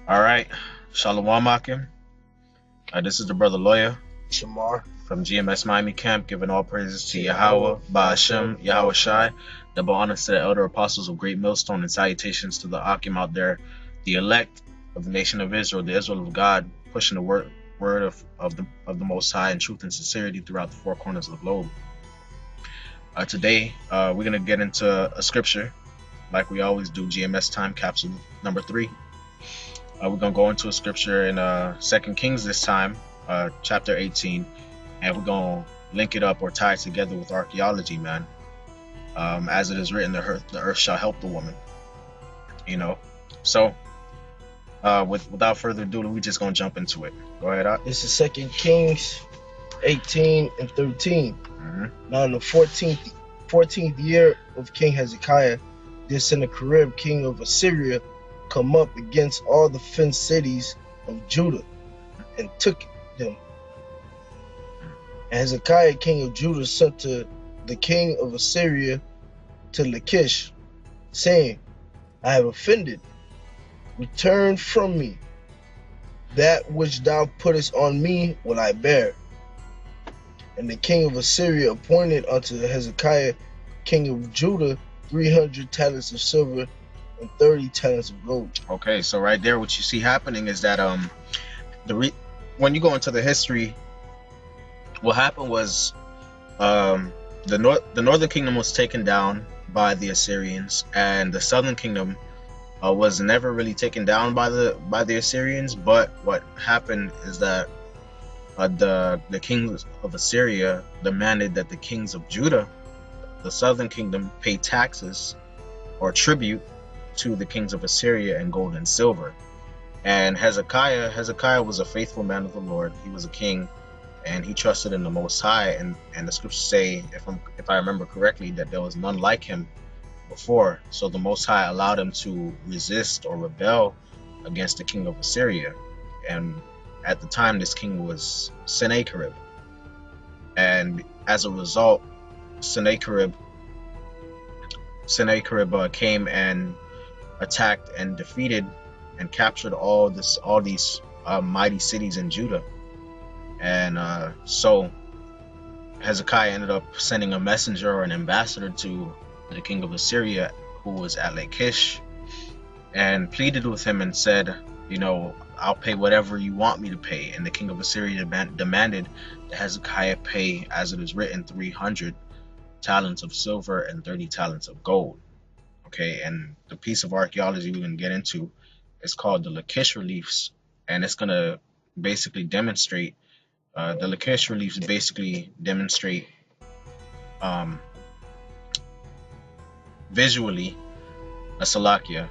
All right, Shalom Akim. This is the brother lawyer Shamar. from GMS Miami Camp, giving all praises to Yahweh, Ba'ashem, Yahweh Shai, double honors to the elder apostles of Great Millstone, and salutations to the Akim out there, the elect of the nation of Israel, the Israel of God, pushing the word of the Most High in truth and sincerity throughout the four corners of the globe. Today, we're going to get into a scripture, like we always do, GMS Time Capsule number 3. We're going to go into a scripture in 2 Kings this time, chapter 18, and we're going to link it up or tie it together with archaeology, man. As it is written, the earth shall help the woman. So without further ado, we're just going to jump into it. Go ahead, Ak. This is 2 Kings 18 and 13. Now in the 14th year of King Hezekiah, did Sennacherib, king of Assyria, come up against all the fenced cities of Judah and took them. And Hezekiah, king of Judah, sent to the king of Assyria to Lachish, saying, I have offended. Return from me. That which thou puttest on me will I bear. And the king of Assyria appointed unto Hezekiah, king of Judah, 300 talents of silver and 30 talents of gold. Okay, so right there, what you see happening is that when you go into the history, what happened was the northern kingdom was taken down by the Assyrians, and the southern kingdom was never really taken down by the Assyrians. But what happened is that the kings of Assyria demanded that the kings of Judah, the southern kingdom, pay taxes or tribute to the kings of Assyria in gold and silver. And Hezekiah was a faithful man of the Lord. He was a king, and he trusted in the Most High. And the scriptures say, if I remember correctly, that there was none like him before. So the Most High allowed him to resist or rebel against the king of Assyria. And at the time, this king was Sennacherib. And as a result, Sennacherib came and attacked and defeated and captured all these mighty cities in Judah. And so Hezekiah ended up sending a messenger or an ambassador to the king of Assyria, who was at Lachish, and pleaded with him and said, I'll pay whatever you want me to pay. And the king of Assyria demanded that Hezekiah pay, as it is written, 300 talents of silver and 30 talents of gold. Okay, and the piece of archaeology we're going to get into is called the Lachish reliefs, and it's going to basically demonstrate the Lachish reliefs basically demonstrate visually, Salakia,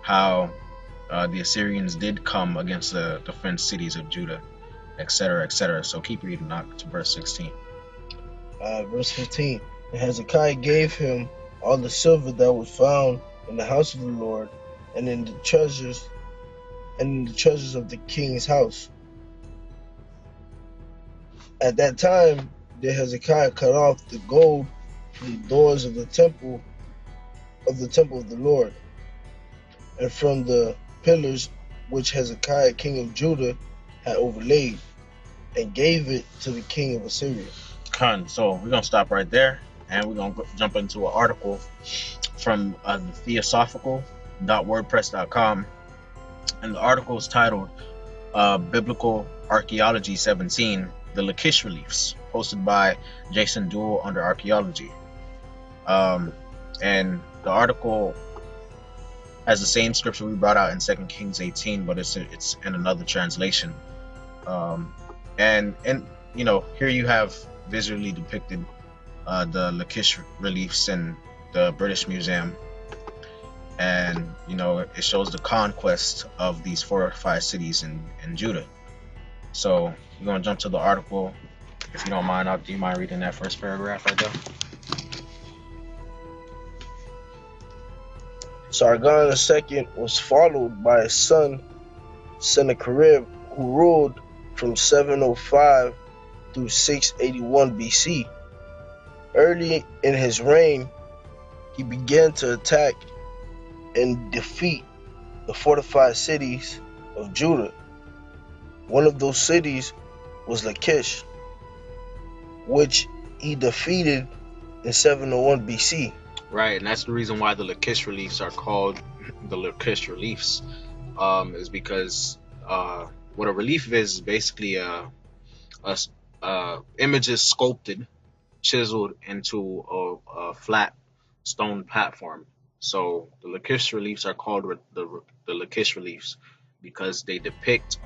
how the Assyrians did come against the fenced cities of Judah, etc., etc. So keep reading up to verse 16. Verse 15. And Hezekiah gave him all the silver that was found in the house of the Lord, and in the treasures of the king's house. At that time did Hezekiah cut off the gold from the doors of the temple of the Lord, and from the pillars which Hezekiah king of Judah had overlaid, and gave it to the king of Assyria. So we're going to stop right there, and we're going to jump into an article from theosophical.wordpress.com, and the article is titled Biblical Archaeology 17, the Lachish Reliefs, posted by Jason Duell under Archaeology. And the article has the same scripture we brought out in 2 Kings 18, but it's in another translation. And here you have visually depicted the Lachish reliefs in the British Museum, and it shows the conquest of these fortified cities in Judah. So we're going to jump to the article. If you don't mind, do you mind reading that first paragraph right there? Sargon II was followed by his son Sennacherib, who ruled from 705 through 681 BC. Early in his reign, he began to attack and defeat the fortified cities of Judah. One of those cities was Lachish, which he defeated in 701 BC. Right, and that's the reason why the Lachish reliefs are called the Lachish reliefs. Is because what a relief is basically a images sculpted, chiseled into a flat stone platform. So the Lachish reliefs are called the Lachish reliefs because they depict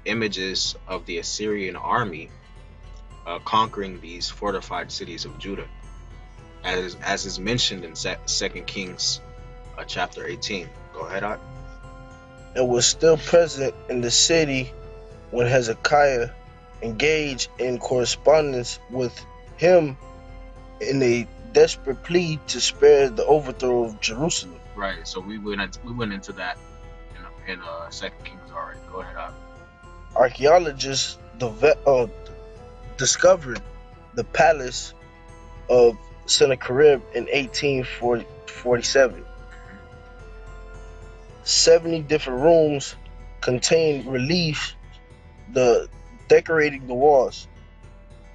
images of the Assyrian army conquering these fortified cities of Judah, as is mentioned in Second Kings chapter 18. Go ahead, Art. And was still present in the city when Hezekiah engaged in correspondence with him in a desperate plea to spare the overthrow of Jerusalem. Right. So we went into that in Second Kings already. Go ahead, Art. Archaeologists discovered the palace of Sennacherib in 1847. 70 different rooms contained reliefs decorating the walls,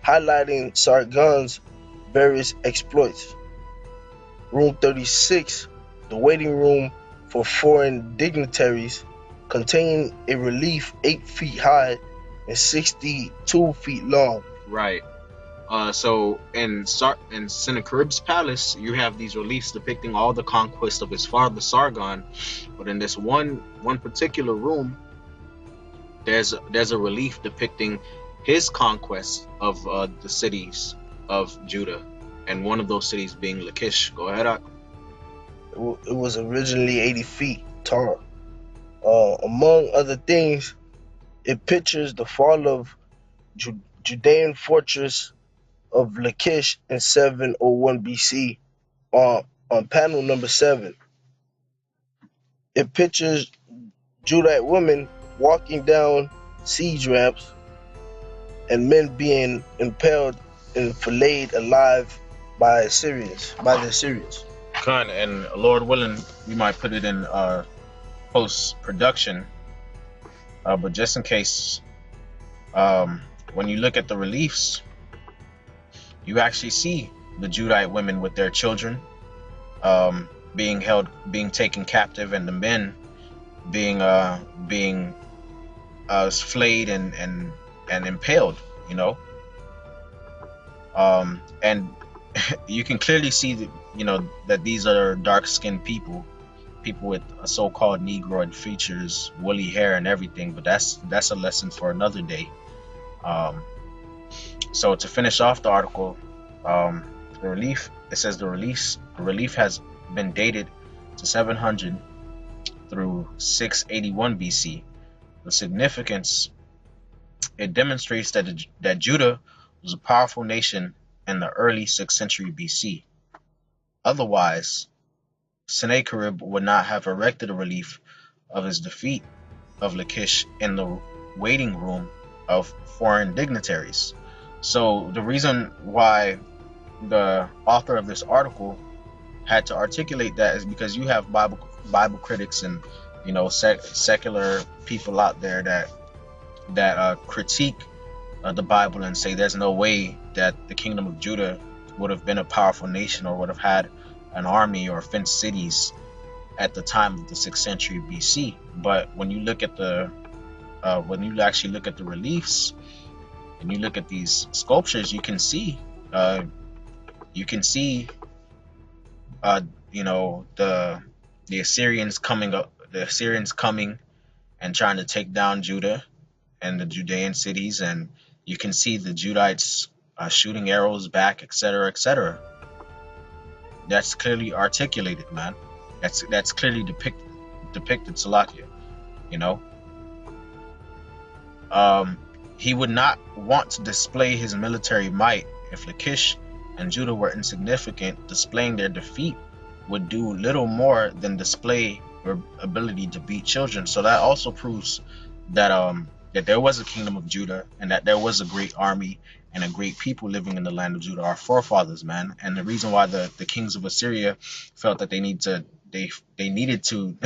highlighting Sargon's various exploits. Room 36, the waiting room for foreign dignitaries, contained a relief 8 feet high and 62 feet long. Right. So in Sennacherib's palace, you have these reliefs depicting all the conquest of his father Sargon, but in this one particular room, there's a relief depicting his conquest of the cities of Judah, and one of those cities being Lachish. Go ahead, Ak. It was originally 80 feet tall. Among other things, it pictures the fall of Judean fortress of Lachish in 701 BC on panel number 7. It pictures Judite women walking down siege ramps and men being impaled and filleted alive by the Assyrians. Kind, and Lord willing, we might put it in post production. But just in case, when you look at the reliefs, you actually see the Judite women with their children being taken captive, and the men being flayed and impaled. You know, and you can clearly see that that these are dark-skinned people with so-called Negroid features, woolly hair, and everything. But that's a lesson for another day. So to finish off the article, the relief, it says the relief has been dated to 700 through 681 BC. The significance, it demonstrates that Judah was a powerful nation in the early 6th century BC. Otherwise, Sennacherib would not have erected a relief of his defeat of Lachish in the waiting room of foreign dignitaries. So the reason why the author of this article had to articulate that is because you have Bible critics and secular people out there that critique the Bible and say there's no way that the kingdom of Judah would have been a powerful nation or would have had an army or fenced cities at the time of the 6th century BC. But when you look at when you actually look at the reliefs and you look at these sculptures, you can see the Assyrians coming and trying to take down Judah and the Judean cities, and you can see the Judites shooting arrows back, etc., etc. That's clearly articulated, man. That's clearly depicted, Salakia. He would not want to display his military might if Lachish and Judah were insignificant. Displaying their defeat would do little more than display their ability to beat children. So that also proves that that there was a kingdom of Judah and that there was a great army and a great people living in the land of Judah, our forefathers, man. And the reason why the kings of Assyria felt that they needed to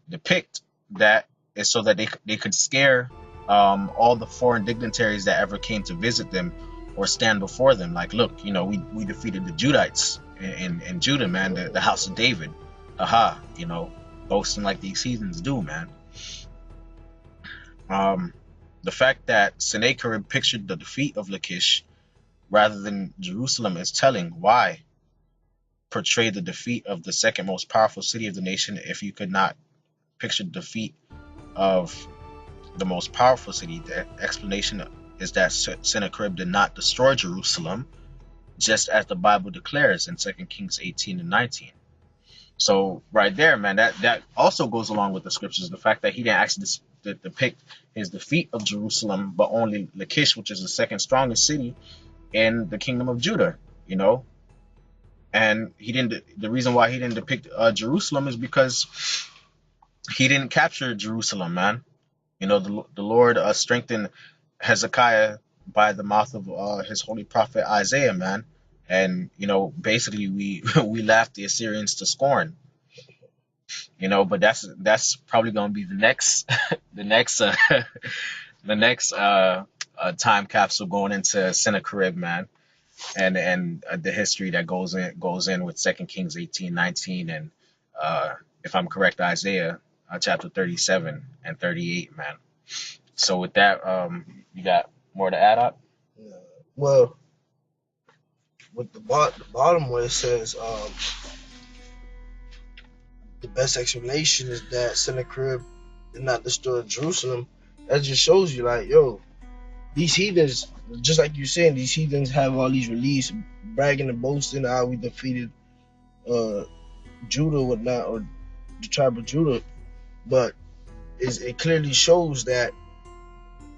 depict that is so that they could scare all the foreign dignitaries that ever came to visit them or stand before them. Like, look, you know, we defeated the Judites in Judah, man, the house of David. Aha, you know, boasting like these heathens do, man. The fact that Sennacherib pictured the defeat of Lachish rather than Jerusalem is telling. Why portray the defeat of the second most powerful city of the nation if you could not picture the defeat of the most powerful city? The explanation is that Sennacherib did not destroy Jerusalem, just as the Bible declares in 2 Kings 18 and 19. So right there, man, that also goes along with the scriptures. The fact that he didn't actually depict his defeat of Jerusalem, but only Lachish, which is the second strongest city in the kingdom of Judah, you know. And he didn't. The reason why he didn't depict Jerusalem is because he didn't capture Jerusalem, man. You know, the Lord strengthened Hezekiah by the mouth of his holy prophet Isaiah, man. And, you know, basically we we laughed the Assyrians to scorn, you know. But that's probably going to be the next the next the next time capsule going into Sennacherib, man, and the history that goes in with 2 Kings 18:19 and if I'm correct, Isaiah chapter 37 and 38, man. So with that, you got more to add up? Well, with the bottom where it says the best explanation is that Sennacherib did not destroy Jerusalem. That just shows you, like, yo, these heathens, just like you're saying, these heathens have all these reliefs, bragging and boasting how we defeated Judah or whatnot, or the tribe of Judah. But it clearly shows that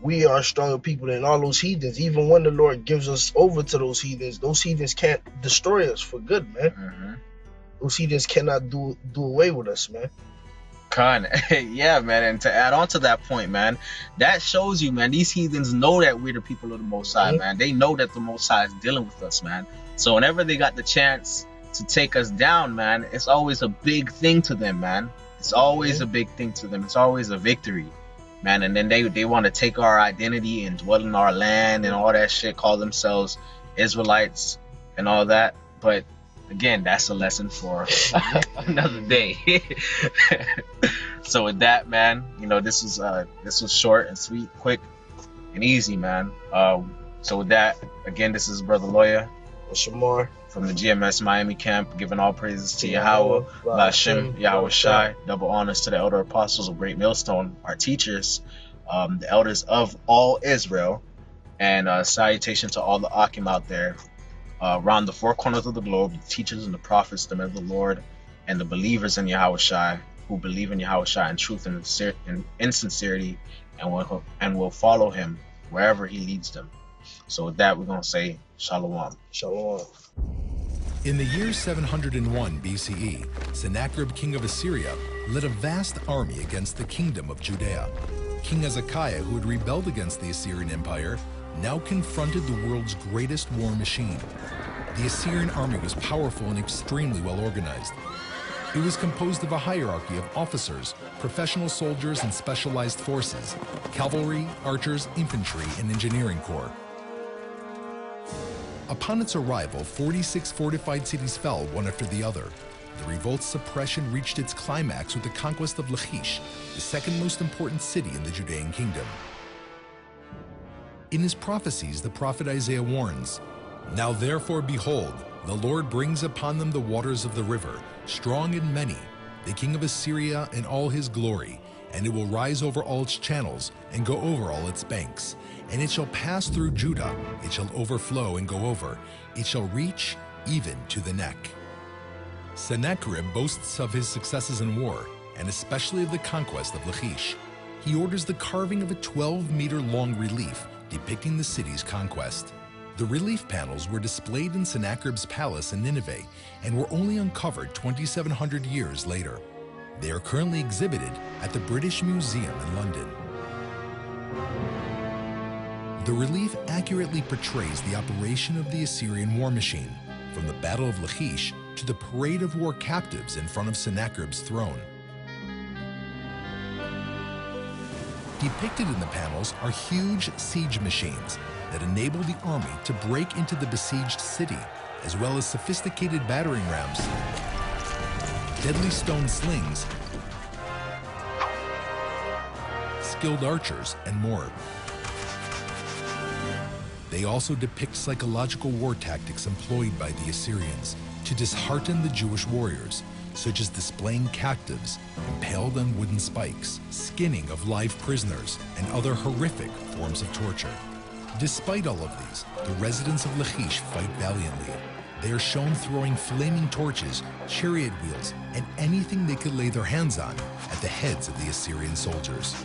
we are stronger people than all those heathens. Even when the Lord gives us over to those heathens can't destroy us for good, man. Mm-hmm. Those heathens cannot do away with us, man. Yeah, man. And to add on to that point, man, that shows you, man, these heathens know that we're the people of the Most High, man. They know that the Most High is dealing with us, man. So whenever they got the chance to take us down, man, it's always a big thing to them, man. It's always a big thing to them. It's always a victory, man. And then they want to take our identity and dwell in our land and all that shit, call themselves Israelites and all that. But again, that's a lesson for another day. So with that, man, you know, this was short and sweet, quick and easy, man. So with that, again, this is Brother Lawyer Shamar from the GMS Miami camp, giving all praises to Yahweh, Lashem, Yahweh Shai, double honors to the elder apostles of Great Millstone, our teachers, the elders of all Israel, and salutation to all the Akim out there around the four corners of the globe, the teachers and the prophets, the men of the Lord, and the believers in Yahweh Shai, who believe in Yahweh Shai in truth and in sincerity, and will follow him wherever he leads them. So with that, we're going to say Shalom. Shalom. In the year 701 BCE, Sennacherib, king of Assyria, led a vast army against the kingdom of Judea. King Hezekiah, who had rebelled against the Assyrian Empire, now confronted the world's greatest war machine. The Assyrian army was powerful and extremely well organized. It was composed of a hierarchy of officers, professional soldiers, and specialized forces, cavalry, archers, infantry, and engineering corps. Upon its arrival, 46 fortified cities fell one after the other. The revolt's suppression reached its climax with the conquest of Lachish, the second most important city in the Judean kingdom. In his prophecies, the prophet Isaiah warns, "Now therefore behold, the Lord brings upon them the waters of the river, strong and many, the king of Assyria in all his glory, and it will rise over all its channels and go over all its banks. And it shall pass through Judah, it shall overflow and go over, it shall reach even to the neck." Sennacherib boasts of his successes in war, and especially of the conquest of Lachish. He orders the carving of a 12-meter-long relief depicting the city's conquest. The relief panels were displayed in Sennacherib's palace in Nineveh and were only uncovered 2,700 years later. They are currently exhibited at the British Museum in London. The relief accurately portrays the operation of the Assyrian war machine, from the Battle of Lachish to the parade of war captives in front of Sennacherib's throne. Depicted in the panels are huge siege machines that enable the army to break into the besieged city, as well as sophisticated battering rams, deadly stone slings, skilled archers, and more. They also depict psychological war tactics employed by the Assyrians to dishearten the Jewish warriors, such as displaying captives impaled on wooden spikes, skinning of live prisoners, and other horrific forms of torture. Despite all of these, the residents of Lachish fight valiantly. They are shown throwing flaming torches, chariot wheels, and anything they could lay their hands on at the heads of the Assyrian soldiers.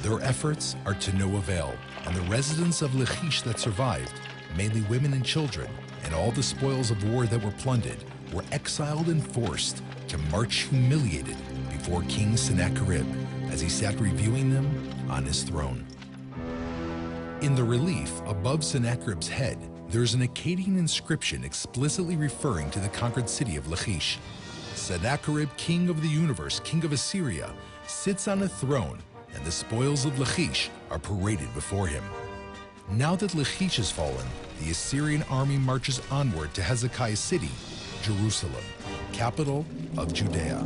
Their efforts are to no avail, and the residents of Lachish that survived, mainly women and children, and all the spoils of war that were plundered, were exiled and forced to march humiliated before King Sennacherib as he sat reviewing them on his throne. In the relief above Sennacherib's head, there's an Akkadian inscription explicitly referring to the conquered city of Lachish. Sennacherib, king of the universe, king of Assyria, sits on a throne, and the spoils of Lachish are paraded before him. Now that Lachish has fallen, the Assyrian army marches onward to Hezekiah's city, Jerusalem, capital of Judea.